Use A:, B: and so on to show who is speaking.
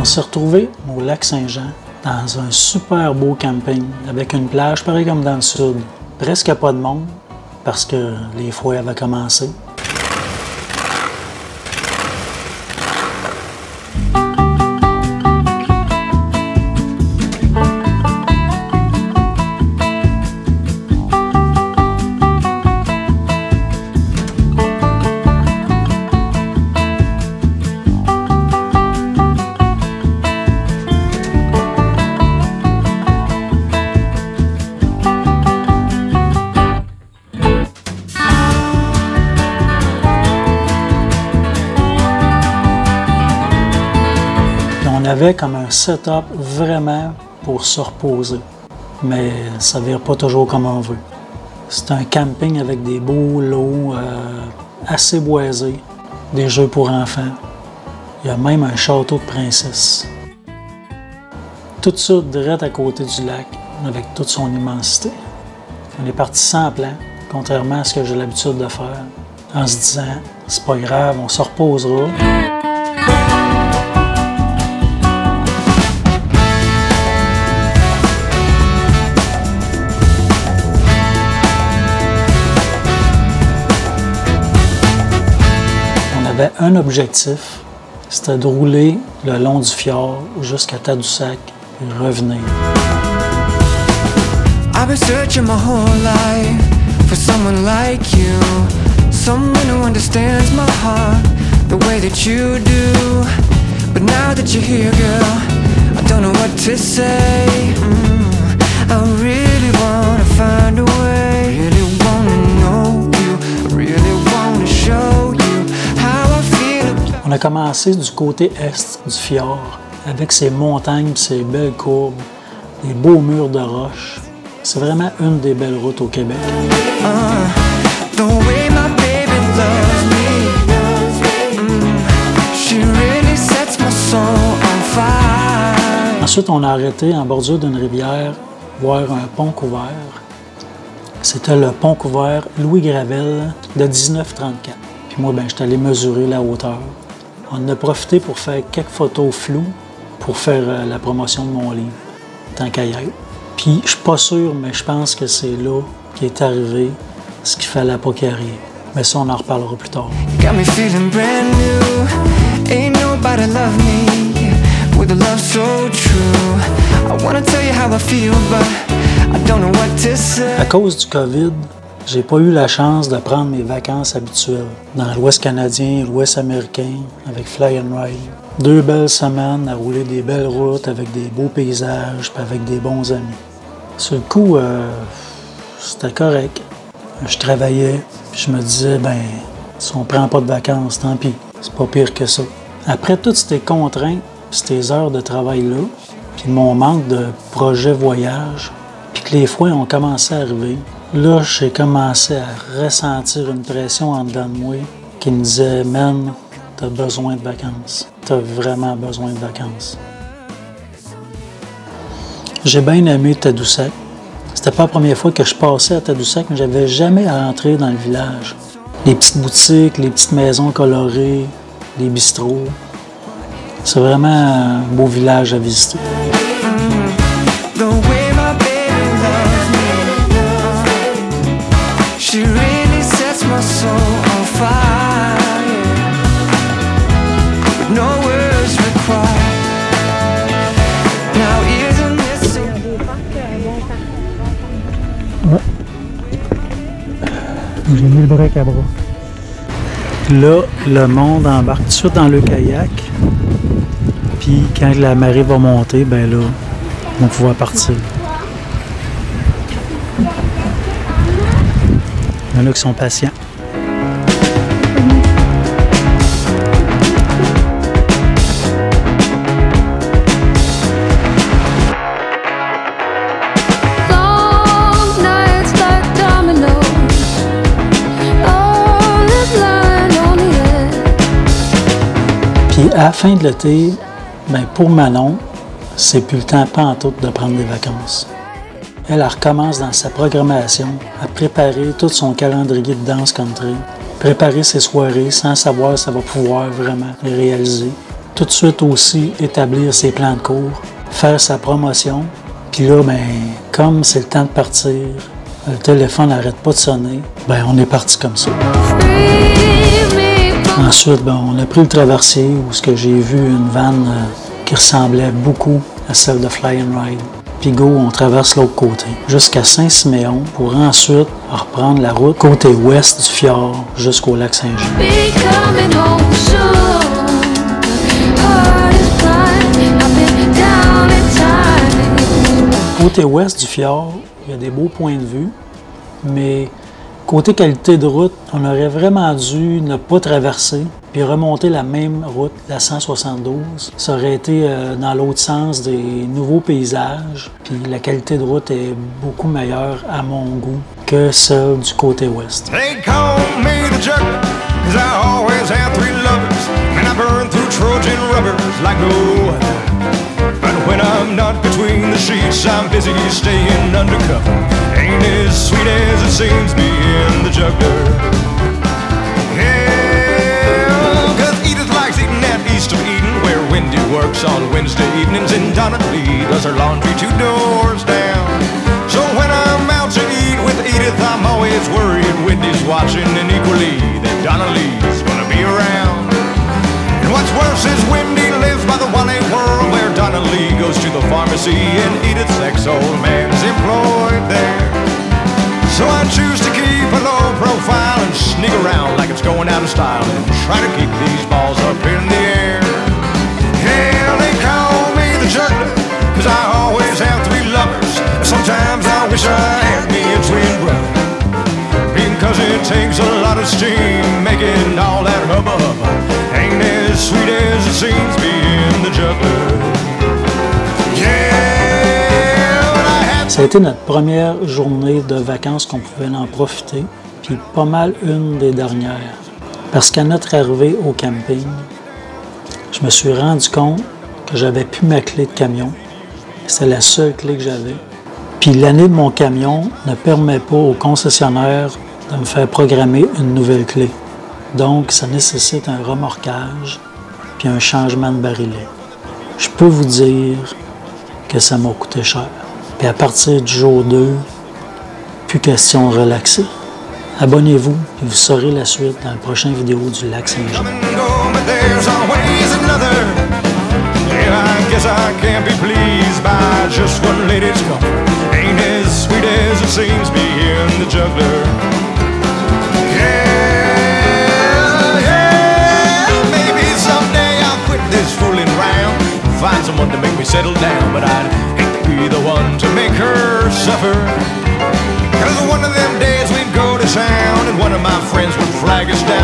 A: s'est retrouvés au lac Saint-Jean dans un super beau camping avec une plage pareil comme dans le sud. Presque pas de monde parce que les fouets avaient commencé. On avait comme un setup vraiment pour se reposer, mais ça ne vire pas toujours comme on veut. C'est un camping avec des beaux lots assez boisés, des jeux pour enfants. Il y a même un château de princesse. Tout ça direct à côté du lac, avec toute son immensité. On est parti sans plan, contrairement à ce que j'ai l'habitude de faire, en se disant « c'est pas grave, on se reposera ». On avait un objectif, c'était de rouler le long du fjord jusqu'à Tadoussac et revenir. I've been searching my whole life for someone like you, someone who understands my heart the way that you do. But now that you're here, girl, I don't know what to say. I really wanna find a way, really wanna know you, I really wanna show you. On a commencé du côté est du fjord, avec ses montagnes et ses belles courbes, des beaux murs de roches. C'est vraiment une des belles routes au Québec. Ensuite, on a arrêté en bordure d'une rivière, voir un pont couvert. C'était le pont couvert Louis Gravel de 1934. Puis moi, je suis allé mesurer la hauteur. On en a profité pour faire quelques photos floues pour faire la promotion de mon livre, tant qu'à y être. Puis je suis pas sûr, mais je pense que c'est là qu'est arrivé ce qu'il fallait pas qu'il arrive. Mais ça, on en reparlera plus tard. À cause du COVID, j'ai pas eu la chance de prendre mes vacances habituelles dans l'Ouest canadien et l'Ouest américain avec Fly and Ride. 2 belles semaines à rouler des belles routes avec des beaux paysages et avec des bons amis. Sur le coup, c'était correct. Je travaillais puis je me disais, si on prend pas de vacances, tant pis, c'est pas pire que ça. Après toutes ces contraintes, ces heures de travail-là, puis mon manque de projet voyage, puis que les fois ont commencé à arriver, là, j'ai commencé à ressentir une pression en dedans de moi qui me disait « Man, t'as besoin de vacances. T'as vraiment besoin de vacances. » J'ai bien aimé Tadoussac. C'était pas la première fois que je passais à Tadoussac, mais j'avais jamais rentré dans le village. Les petites boutiques, les petites maisons colorées, les bistrots. C'est vraiment un beau village à visiter.
B: J'ai mis le break à bras.
A: Là, le monde embarque tout de suite dans le kayak. Puis quand la marée va monter, là, on va pouvoir partir. Il y en a qui sont patients. Puis à la fin de l'été, pour Manon, c'est plus le temps pantoute de prendre des vacances. Elle recommence dans sa programmation à préparer tout son calendrier de danse country, préparer ses soirées sans savoir si elle va pouvoir vraiment les réaliser. tout de suite aussi établir ses plans de cours, faire sa promotion. Puis là, ben, comme c'est le temps de partir, le téléphone n'arrête pas de sonner, ben, on est parti comme ça. Ensuite, ben, on a pris le traversier où j'ai vu une vanne qui ressemblait beaucoup à celle de Fly and Ride. Puis go, on traverse l'autre côté, jusqu'à Saint-Siméon, pour ensuite reprendre la route côté ouest du fjord jusqu'au lac Saint-Jean. Côté ouest du fjord, il y a des beaux points de vue, mais côté qualité de route, on aurait vraiment dû ne pas traverser puis remonter la même route, la 172. Ça aurait été dans l'autre sens des nouveaux paysages, puis la qualité de route est beaucoup meilleure à mon goût que celle du côté ouest.
C: They call me the juggler, 'cause I always had 3 lovers, and I burned through Trojan rubbers like no other. But when I'm not between the sheets, I'm busy staying undercover. Ain't as sweet as it seems being the juggler. Yeah, 'cause Edith likes eating at East of Eden, where Wendy works on Wednesday evenings, and Donna Lee does her laundry 2 doors down. So when I'm out to eat with Edith, I'm always worried Wendy's watching, and equally that Donna Lee's gonna be around. And what's worse is Wendy lives by the Wally World, where Donna Lee goes to the pharmacy, and Edith's ex-old man's employed there. So I choose to keep a low profile and sneak around like it's going out of style, and try to keep these balls up in the air. Yeah, they call me the juggler, 'cause I always have 3 lovers. Sometimes I wish I had me a twin brother, because it takes a lot of steam making all that hubba hubba. Ain't as sweet as it seems being the juggler.
A: Ça a été notre première journée de vacances qu'on pouvait en profiter, puis pas mal une des dernières. Parce qu'à notre arrivée au camping, je me suis rendu compte que j'avais plus ma clé de camion. C'était la seule clé que j'avais. Puis l'année de mon camion ne permet pas au concessionnaire de me faire programmer une nouvelle clé. Donc, ça nécessite un remorquage puis un changement de barillet. Je peux vous dire que ça m'a coûté cher. Puis à partir du jour 2, plus question de relaxer. Abonnez-vous et vous saurez la suite dans la prochaine vidéo du lac Saint-Jean.
C: Find someone to make me settle down, but I'd hate to be the one to make her suffer. 'Cause one of them days we'd go to town, and one of my friends would flag us down.